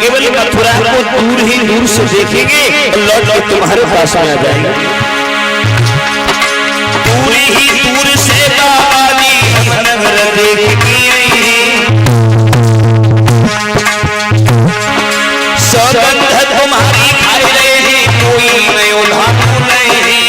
केवल मथुरा को दूर ही दूर से देखेंगे और लौट कर तुम्हारे पास आ जाएंगे। दूर ही दूर से बाबा जी हम नगर देखेंगे, सौगंध तुम्हारी खा रहे हैं, कोई नहीं उधार नहीं।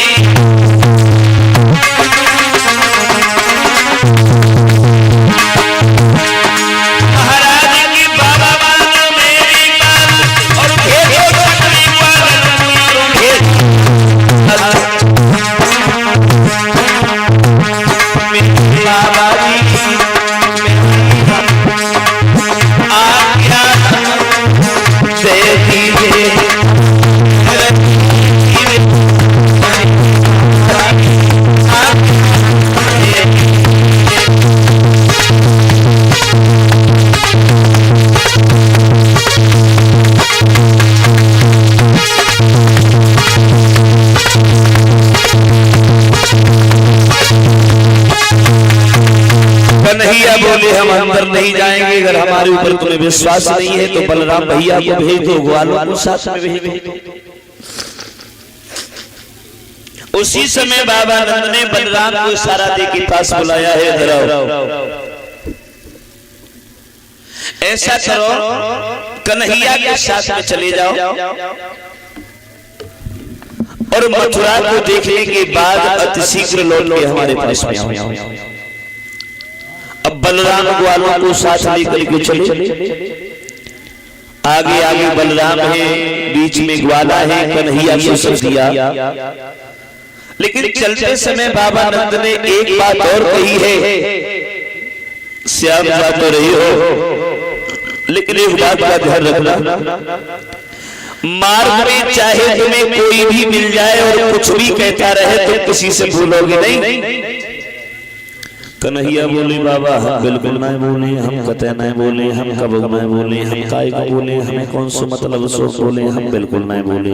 कन्हैया बोले हम अंदर नहीं जाएंगे, अगर हमारे ऊपर तुम्हें विश्वास नहीं है तो बलराम भैया को भेज दो, ग्वालों को साथ में भेज दो। उसी समय बाबा नंद ने बलराम को इशारा दे के पास बुलाया है, ऐसा करो कन्हैया के साथ में चले जाओ और मथुरा को देखने के बाद अतिशीघ्र लौट के हमारे पास में आओ। अब बलराम ग्वालों को साथ लेकर के चले, आगे आगे बलराम है, बीच में ग्वाला है, कन्हैया को सब दिया। लेकिन चलते समय बाबा नंद ने एक बात और कही है, श्याम जा तो रही हो लेकिन एक बात का ध्यान रखना, मार्ग में चाहे तुम्हें कोई भी मिल जाए और कुछ भी कहता रहे तो किसी से भूलोगे नहीं। कन्हैया बोले बाबा हम बिल्कुल नहीं बोले, हम कतई नहीं बोले, हम कब नहीं बोले, हम काय को बोले, हमें कौन सा मतलब सो बोले, हम बिल्कुल नहीं बोले।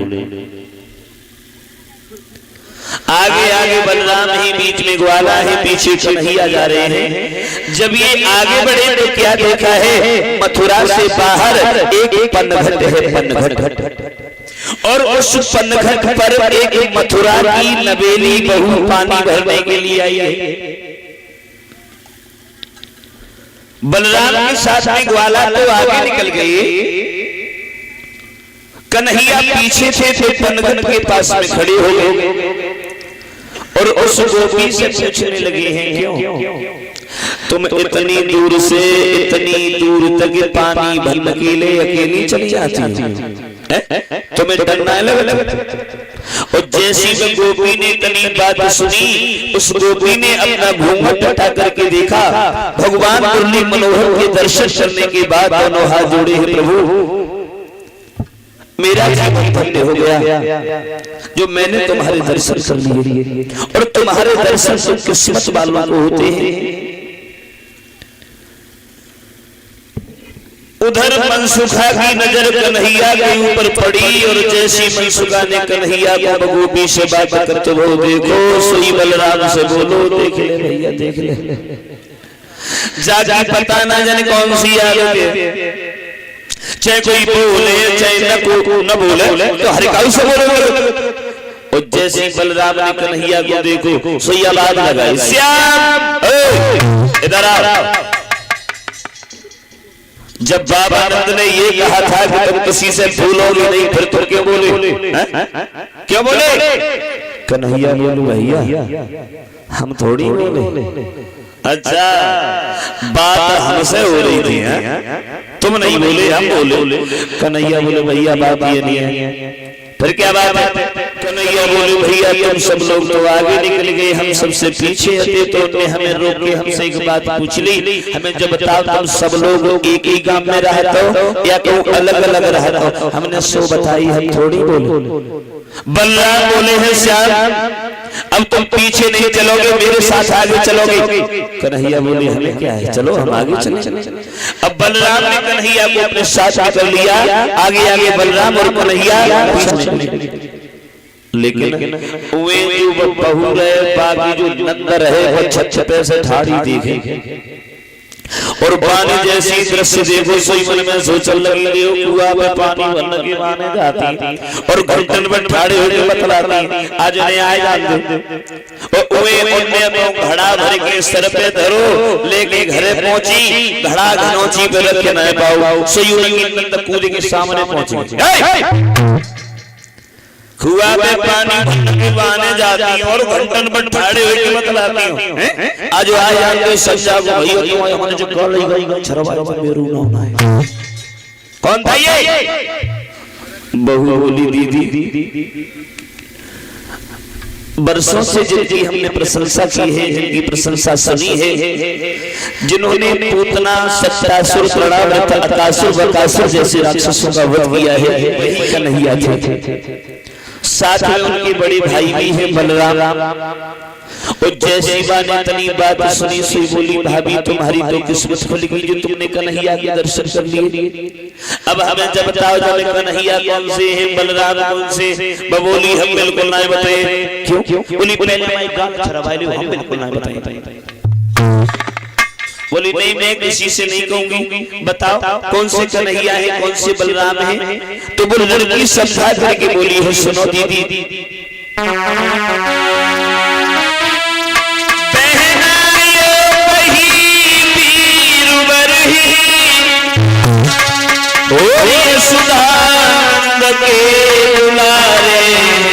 आगे आगे बलराम ही, बीच में ग्वाला है, पीछे कन्हैया जा रहे हैं। जब ये आगे बढ़े तो क्या देखा है, मथुरा से बाहर एक पनघट है, पनघट, और उस पनघट पर एक मथुरा की नवेली बहू पानी भरने के लिए आई है। बलराम के साथ में ग्वाला तो आगे निकल गई, कन्हैया पीछे थे तो पनघट के पास में खड़े हो गए और उस गोपी से पूछने लगे हैं क्यों तुम इतनी दूर से इतनी दूर तक पानी भरने के लिए अकेली चली जाती हो, तुम्हें डर नहीं लगता? और जैसी में गोपी ने इतनी बात सुनी, उस गोपी ने अपना घूंघट हटा करके देखा, भगवान मुरली मनोहर के दर्शन करने के बाद दोनों हाथ जोड़े हैं, प्रभु मेरा जीवन धन्य हो गया जो मैंने तुम्हारे दर्शन कर लिए, और तुम्हारे दर्शन से किस्मत वालों को होते हैं। उधर मनसुखा की नजर कन्हैया के ऊपर पड़ी, और जैसी मनसुखा ने कन्हैया को गोपी से बात करते हो देखो सोई बलराम से बोलो, देख ले भैया देख ले, जा पता ना जाने कौन सी आगे, चाहे कोई बोले चाहे न बोले तो हरिकाऊ से बोले। और जैसे बलराम ने कन्हैया को देखो सोई आवाज लगाई, श्याम इधर आ। जब बाबा नंद ने ये कहा था कि तुम किसी से भूलोगे नहीं, फिर तुम क्यों बोले, क्यों बोले? कन्हैया बोले भैया हम थोड़ी बोले, अच्छा बात हमसे हो रही थी, तुम नहीं बोले हम बोले। कन्हैया बोले भैया बात ये नहीं है, फिर क्या बात है? कन्हैया बोले भैया तुम सब लोग तो आगे निकल गए, हम सबसे पीछे थे, तो उन्होंने हमें रोक के हमसे एक बात पूछ ली, हमें जब बताओ तुम सब लोग एक ही गांव में रहते हो या तो अलग अलग रहते हो? हमने सो बताई, हम थोड़ी बोले। बलराम बोले हैं श्याम अब तुम पीछे नहीं चलोगे, मेरे साथ आगे चलोगे। कन्हैया बोले हमें क्या है, चलो हम आगे चले। अब बलराम ने कन्हैया को अपने साथ कर लिया, आगे आगे बलराम और कन्हैया, लेकिन वे जो बहू रहे बाकी जो नंद रहे वो छत पे से ठाड़ी देखे, और पानी जैसी दृश्य देखो सोई मन में सोचल लगी रे कुआ में पानी भर लगी माने जाती और घंटन में ठाड़े होके बतलाती आज ने आए जाते और ओए ओने तो घड़ा भर के सर पे धरो लेके घरे पहुंची घड़ा घनौची पे रख के न पाओ सोई नंद कूद के सामने पहुंची कुआ में पानी भरने बहाने जाती है और घंटन पर ठाड़े होके बतलाती हूं आज आए जाते सच्चा को भैया तुम हमने जो कर लई गई छरवा मेरू ना होना है कौन था ये बहू बोली दीदी बरसों से जिनकी हमने प्रशंसा की है जिनकी प्रशंसा सुनी है जिन्होंने पूतना सत्तासुर प्रणाव्रत अकासुर बकासुर जैसे राक्षसों का वध किया है वही कन्हैया थे साथ में उनके बड़े भाई भी हैं बलराम और जैसी ने तनी बात सुनी सुई बोली भाभी तुम्हारी तो किस्मत खुल गई जो तुमने कन्हैया के दर्शन कर लिए अब हमें जब बताओ जब कन्हैया कौन से हैं बलराम कौन से बबोली हम बिल्कुल नहीं बताए क्यों बोली पहले मैं गाल छरवाले हम बिल्कुल नहीं बताए बोली नहीं मैं किसी से नहीं कहूंगी बताओ कौन से कन्हैया है कौन से बलराम है तो वो लड़की समझा करके बोली है सुनो दीदी पहनाए वही वीरवर ही ओ ये सुधांग के दुलारे